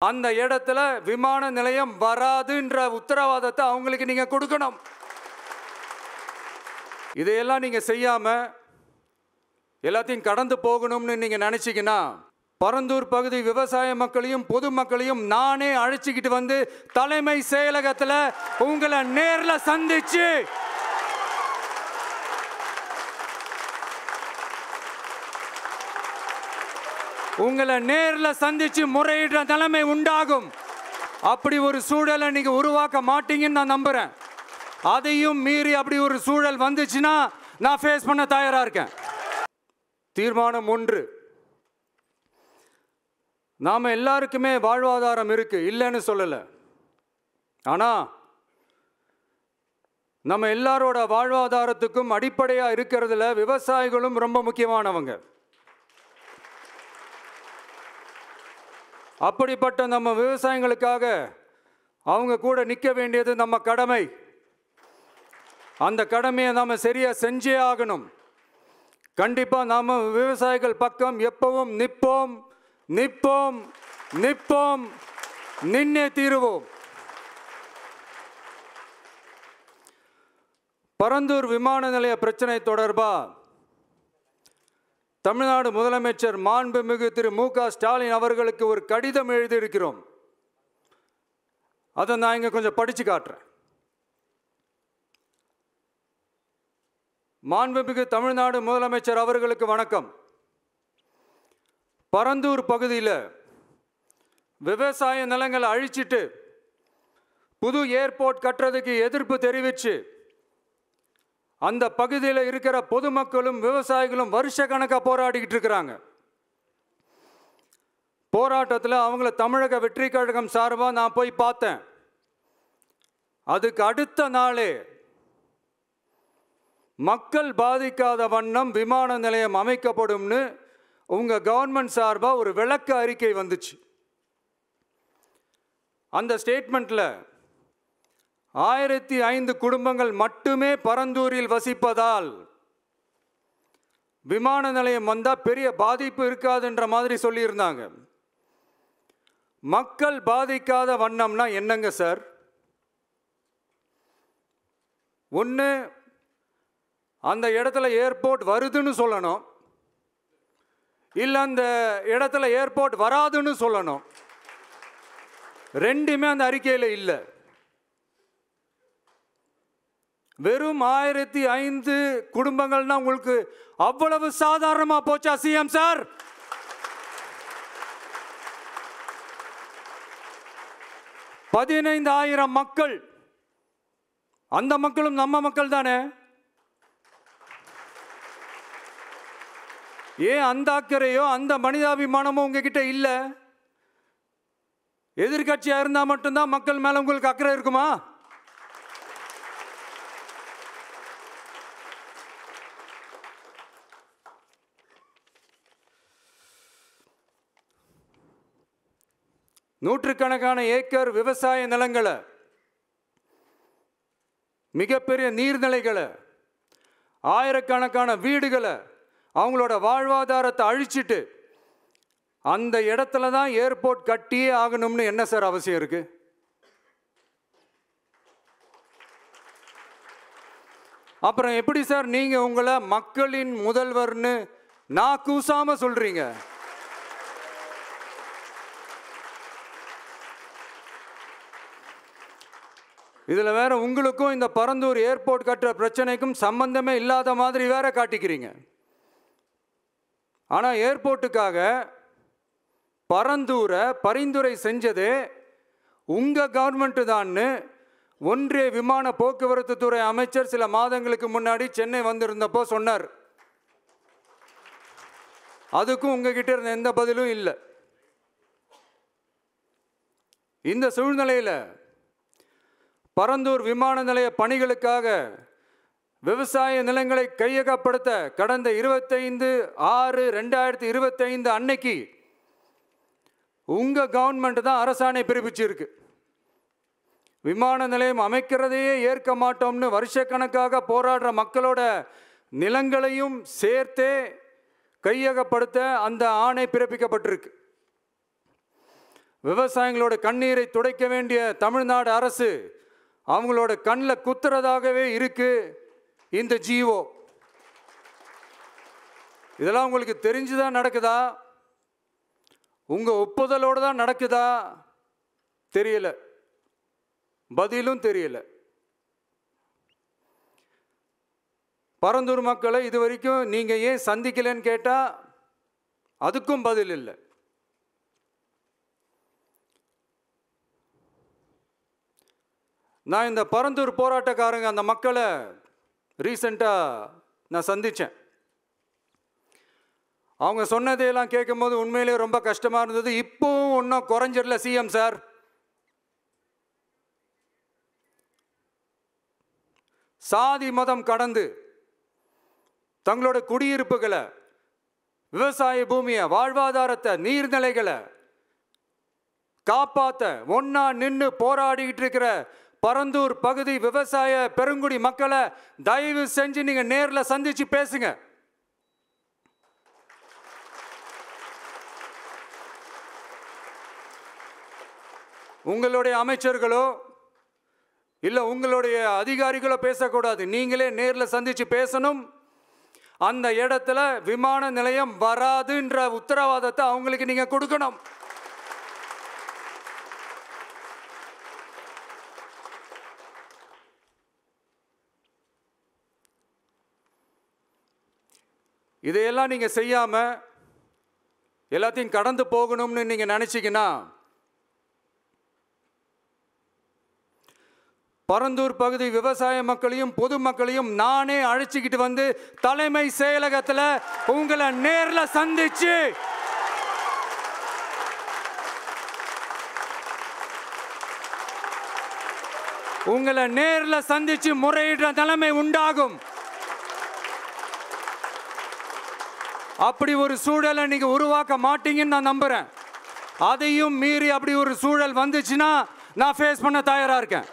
அந்த இடத்துல விமான நிலையம் வராதுன்ற உத்தரவாதத்தை அவங்களுக்கு நீங்க கொடுக்கணும். இதையெல்லாம் நீங்க செய்யாம எல்லாத்தையும் கடந்து போகணும்னு நீங்க நினைச்சீங்கன்னா பரந்தூர் பகுதி விவசாய மக்களையும் பொதுமக்களையும் நானே அழைச்சிக்கிட்டு வந்து தலைமை செயலகத்தில் உங்களை நேர்ல சந்திச்சு முறையிடுற நிலைமை உண்டாகும். அப்படி ஒரு சூழலை நீங்க உருவாக்க மாட்டீங்கன்னு நான் நம்புறேன். அதையும் மீறி அப்படி ஒரு சூழல் வந்துச்சுன்னா நான் ஃபேஸ் பண்ண தயாரா இருக்கேன். தீர்மானம் 1, நாம எல்லாருக்குமே வாழ்வாதாரம் இருக்கு, இல்லைன்னு சொல்லலை. ஆனா நம்ம எல்லாரோட வாழ்வாதாரத்துக்கும் அடிப்படையா இருக்கிறதுல விவசாயிகளும் ரொம்ப முக்கியமானவங்க. அப்படிப்பட்ட நம்ம விவசாயிகளுக்காக அவங்க கூட நிற்க வேண்டியது நம்ம கடமை. அந்த கடமையை நாம சரியா செஞ்சே ஆகணும். கண்டிப்பா நாம விவசாயிகள் பக்கம் எப்பவும் நிற்போம், நிற்போம், நிற்போம், நின்னே தீருவோம். பரந்தூர் விமான நிலைய பிரச்சனை தொடர்பா தமிழ்நாடு முதலமைச்சர் மாண்புமிகு திரு மு.க. ஸ்டாலின் அவர்களுக்கு ஒரு கடிதம் எழுதியிருக்கிறோம். அதை நான் இங்க கொஞ்சம் படிச்சு காட்டுறேன். மாண்புமிகு தமிழ்நாடு முதலமைச்சர் அவர்களுக்கு வணக்கம். பரந்தூர் பகுதியில் விவசாய நிலங்களை அழிச்சிட்டு புது ஏர்போர்ட் கட்டுறதுக்கு எதிர்ப்பு தெரிவித்து அந்த பகுதியில் இருக்கிற பொதுமக்களும் விவசாயிகளும் வருஷ கணக்காக போராடிக்கிட்டு இருக்கிறாங்க. போராட்டத்தில் அவங்கள தமிழக வெற்றி கழகம் சார்பாக நான் போய் பார்த்தேன். அதுக்கு அடுத்த நாளே மக்கள் பாதிக்காத வண்ணம் விமான நிலையம் அமைக்கப்படும்னு உங்க கவர்மெண்ட் சார்பாக ஒரு விளக்க அறிக்கை வந்துச்சு. அந்த ஸ்டேட்மெண்ட்ல 1005 குடும்பங்கள் மட்டுமே பரந்தூரில் வசிப்பதால் விமான நிலையம் வந்தா பெரிய பாதிப்பு இருக்காதுன்ற மாதிரி சொல்லியிருந்தாங்க. மக்கள் பாதிக்காத வண்ணம்னா என்னங்க சார்? ஒன்று, அந்த இடத்துல ஏர்போர்ட் வருதுன்னு சொல்லணும், இல்லை அந்த இடத்துல ஏர்போர்ட் வராதுன்னு சொல்லணும். ரெண்டுமே அந்த அறிக்கையில் இல்லை. வெறும் 1005 குடும்பங்கள்னா உங்களுக்கு அவ்வளவு சாதாரணமா போச்சா சிஎம் சார்? $15,000 மக்கள், அந்த மக்களும் நம்ம மக்கள் தானே. ஏன் அந்த அக்கறையோ அந்த மனிதாபிமானமோ உங்ககிட்ட இல்லை? எதிர்கட்சியா இருந்தா மட்டும்தான் மக்கள் மேல உங்களுக்கு அக்கறை இருக்குமா? நூற்றுக்கணக்கான ஏக்கர் விவசாய நிலங்களை, மிகப்பெரிய நீர்நிலைகளை, ஆயிரக்கணக்கான வீடுகளை, அவங்களோட வாழ்வாதாரத்தை அழிச்சிட்டு அந்த இடத்துல தான் ஏர்போர்ட் கட்டியே ஆகணும்னு என்ன சார் அவசியம் இருக்கு? அப்புறம் எப்படி சார் நீங்க உங்களை மக்களின் முதல்வர்னு நான் கூசாம சொல்றீங்க? இதுல வேற உங்களுக்கும் இந்த பரந்தூர் ஏர்போர்ட் கட்டுற பிரச்சனைக்கும் சம்பந்தமே இல்லாத மாதிரி வேற காட்டிக்கிறீங்க. ஆனா ஏர்போர்ட்டுக்காக பரந்தூரை பரிந்துரை செஞ்சதே உங்க கவர்மெண்ட் தான்னு ஒன்றிய விமான போக்குவரத்து துறை அமைச்சர் சில மாதங்களுக்கு முன்னாடி சென்னை வந்திருந்தப்போ சொன்னார். அதுக்கும் உங்ககிட்ட இருந்த எந்த பதிலும் இல்லை. இந்த சூழ்நிலையில் பரந்தூர் விமான நிலைய பணிகளுக்காக விவசாய நிலங்களை கையகப்படுத்த கடந்த 25/6/2025 அன்னைக்கு உங்க கவர்மெண்ட் தான் அரசாணை பிறப்பிச்சிருக்கு. விமான நிலையம் அமைக்கிறதையே ஏற்க மாட்டோம்னு வருஷக்கணக்காக போராடுற மக்களோட நிலங்களையும் சேர்த்தே கையகப்படுத்த அந்த ஆணை பிறப்பிக்கப்பட்டிருக்கு. விவசாயிகளோட கண்ணீரை துடைக்க வேண்டிய தமிழ்நாடு அரசு அவங்களோட கண்ணில் குத்துறதாகவே இருக்கு இந்த ஜிஓ. இதெல்லாம் உங்களுக்கு தெரிஞ்சுதான் நடக்குதா, உங்க ஒப்புதலோடு தான் நடக்குதா தெரியல, பதிலும் தெரியல. பரந்தூர் மக்களை இது வரைக்கும் நீங்க ஏன் சந்திக்கலன்னு கேட்டா அதுக்கும் பதில் இல்லை. நான் இந்த பரந்தூர் போராட்டக்காரங்க அந்த மக்களை ரீசெண்டாக நான் சந்தித்தேன். அவங்க சொன்னதையெல்லாம் கேட்கும்போது உண்மையிலே ரொம்ப கஷ்டமாக இருந்தது. இப்போவும் ஒன்றும் குறைஞ்சிடல சிஎம் சார். சாதி மதம் கடந்து தங்களோட குடியிருப்புகளை, விவசாய பூமியை, வாழ்வாதாரத்தை, நீர்நிலைகளை காப்பாற்ற ஒன்னா நின்று போராடிக்கிட்டு இருக்கிற பரந்தூர் பகுதி விவசாய பெருங்குடி மக்களை தயவு செஞ்சு நீங்க நேரில் சந்திச்சு பேசுங்க. உங்களுடைய அமைச்சர்களோ இல்லை உங்களுடைய அதிகாரிகளோ பேசக்கூடாது, நீங்களே நேரில் சந்திச்சு பேசணும். அந்த இடத்துல விமான நிலையம் வராதுன்ற உத்தரவாதத்தை அவங்களுக்கு நீங்க கொடுக்கணும். இதையெல்லாம் நீங்க செய்யாம எல்லாத்தையும் கடந்து போகணும்னு நீங்க நினைச்சீங்கன்னா பரந்தூர் பகுதி விவசாய மக்களையும் பொதுமக்களையும் நானே அழைச்சிக்கிட்டு வந்து தலைமை செயலகத்தில் உங்களை நேரில் சந்திச்சு முறையிடுற நிலைமை உண்டாகும். அப்படி ஒரு சூழலை நீங்க உருவாக்க மாட்டீங்கன்னு நான் நம்புறேன். அதையும் மீறி அப்படி ஒரு சூழல் வந்துச்சுன்னா நான் ஃபேஸ் பண்ண தயாரா இருக்கேன்.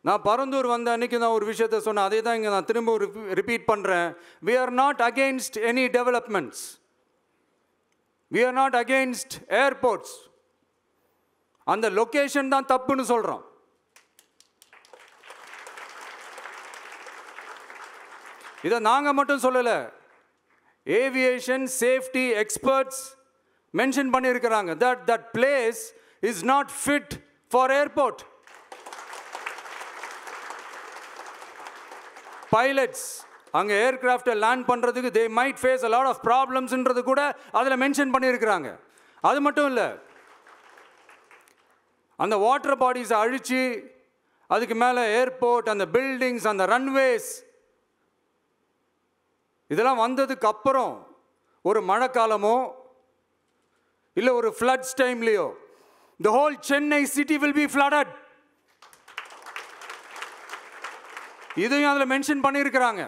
நான் பரந்தூர் வந்த அன்னைக்கு நான் ஒரு விஷயத்தை சொன்னேன், அதே தான் இங்கே நான் திரும்ப ரிப்பீட் பண்ணுறேன். We are not against any developments. We are not against airports. அந்த லொகேஷன் தான் தப்புன்னு சொல்கிறோம். இதை நாங்கள் மட்டும் சொல்லலை, ஏவியேஷன் சேஃப்டி எக்ஸ்பர்ட்ஸ் மென்ஷன் பண்ணியிருக்கிறாங்க. that place is not fit for airport. Pilots அங்கே ஏர்கிராஃப்டை லேண்ட் பண்ணுறதுக்கு they might face a lot of problemsன்றது கூட அதில் மென்ஷன் பண்ணியிருக்கிறாங்க. அது மட்டும் இல்லை, அந்த வாட்டர் பாடிஸை அழித்து அதுக்கு மேலே ஏர்போர்ட், அந்த பில்டிங்ஸ், அந்த ரன்வேஸ் இதெல்லாம் வந்ததுக்கு அப்புறம் ஒரு மழைக்காலமோ இல்லை ஒரு floods டைம்லையோ the whole Chennai city will be flooded. இதையும் அதில் மென்ஷன் பண்ணியிருக்கிறாங்க.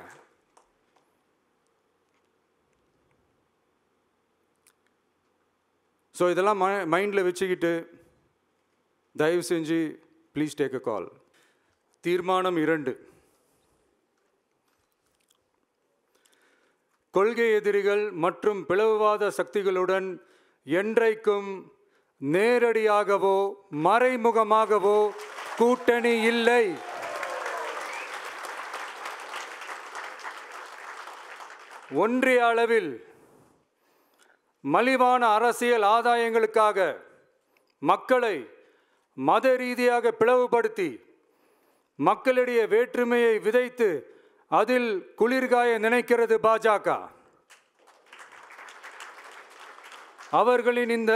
ஸோ இதெல்லாம் மைண்டில் வச்சுக்கிட்டு தயவு செஞ்சு ப்ளீஸ் டேக் அ கால். தீர்மானம் 2, கொள்கை எதிரிகள் மற்றும் பிளவுவாத சக்திகளுடன் என்றைக்கும் நேரடியாகவோ மறைமுகமாகவோ கூட்டணி இல்லை. ஒன்றிய அளவில் மலிவான அரசியல் ஆதாயங்களுக்காக மக்களை மத ரீதியாக பிளவுபடுத்தி மக்களிடையே வேற்றுமையை விதைத்து அதில் குளிர்காய நினைக்கிறது பாஜக. அவர்களின் இந்த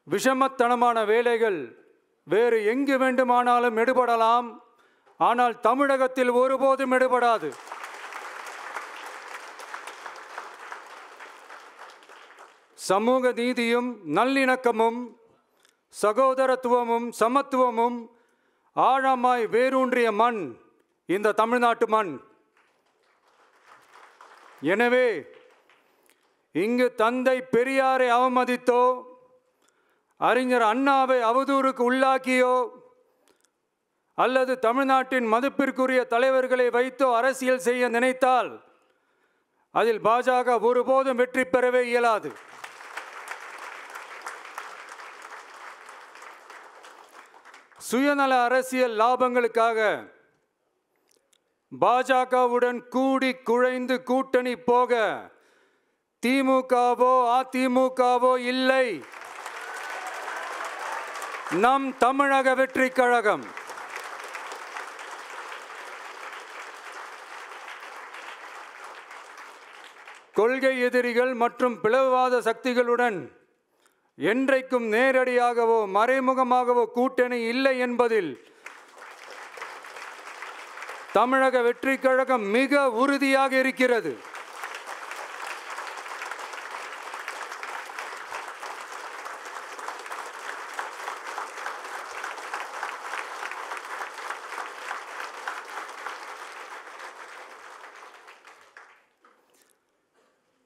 விஷமத்தனமான வேலைகள் வேறு எங்கு வேண்டுமானாலும் எடுபடலாம், ஆனால் தமிழகத்தில் ஒருபோதும் எடுபடாது. சமூக நீதியும் நல்லிணக்கமும் சகோதரத்துவமும் சமத்துவமும் ஆழமாய் வேரூன்றிய மண் இந்த தமிழ்நாட்டு மண். எனவே இங்கு தந்தை பெரியாரை அவமதித்தோ அறிஞர் அண்ணாவை அவதூறுக்கு உள்ளாக்கியோ அல்லது தமிழ்நாட்டின் மதிப்பிற்குரிய தலைவர்களை வைத்தோ அரசியல் செய்ய நினைத்தால் அதில் பாஜக ஒருபோதும் வெற்றி பெறவே இயலாது. சுயநல அரசியல் லாபங்களுக்காக பாஜகவுடன் கூடி குழைந்து கூட்டணி போக திமுகவோ அதிமுகவோ இல்லை. நம் தமிழக வெற்றி கழகம் கொள்கை எதிரிகள் மற்றும் பிளவுவாத சக்திகளுடன் என்றைக்கும் நேரடியாகவோ மறைமுகமாகவோ கூட்டணி இல்லை என்பதில் தமிழக வெற்றி கழகம் மிக உறுதியாக இருக்கிறது.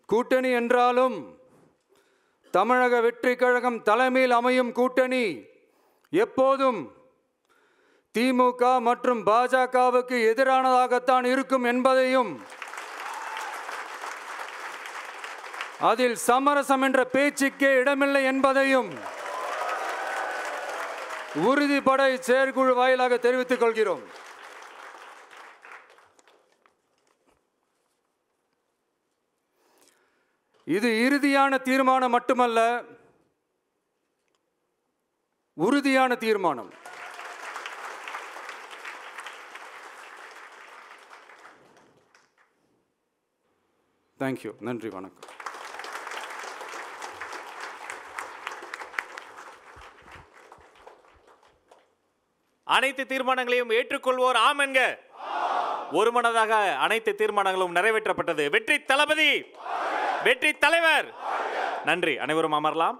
கூட்டணி என்றாலும் தமிழக வெற்றி கழகம் தலைமையில் அமையும் கூட்டணி எப்போதும் திமுக மற்றும் பாஜகவுக்கு எதிரானதாகத்தான் இருக்கும் என்பதையும் அதில் சமரசம் என்ற பேச்சுக்கே இடமில்லை என்பதையும் உறுதிபட செயற்குழு வாயிலாக தெரிவித்துக் கொள்கிறோம். இது இறுதியான தீர்மானம் மட்டுமல்ல, உறுதியான தீர்மானம். தேங்க்யூ. நன்றி, வணக்கம். அனைத்து தீர்மானங்களையும் ஏற்றுக்கொள்வோர் ஆம் என்க. ஒருமனதாக அனைத்து தீர்மானங்களும் நிறைவேற்றப்பட்டது. வெற்றி தளபதி, வெற்றி தலைவர். நன்றி. அனைவரும் அமரலாம்.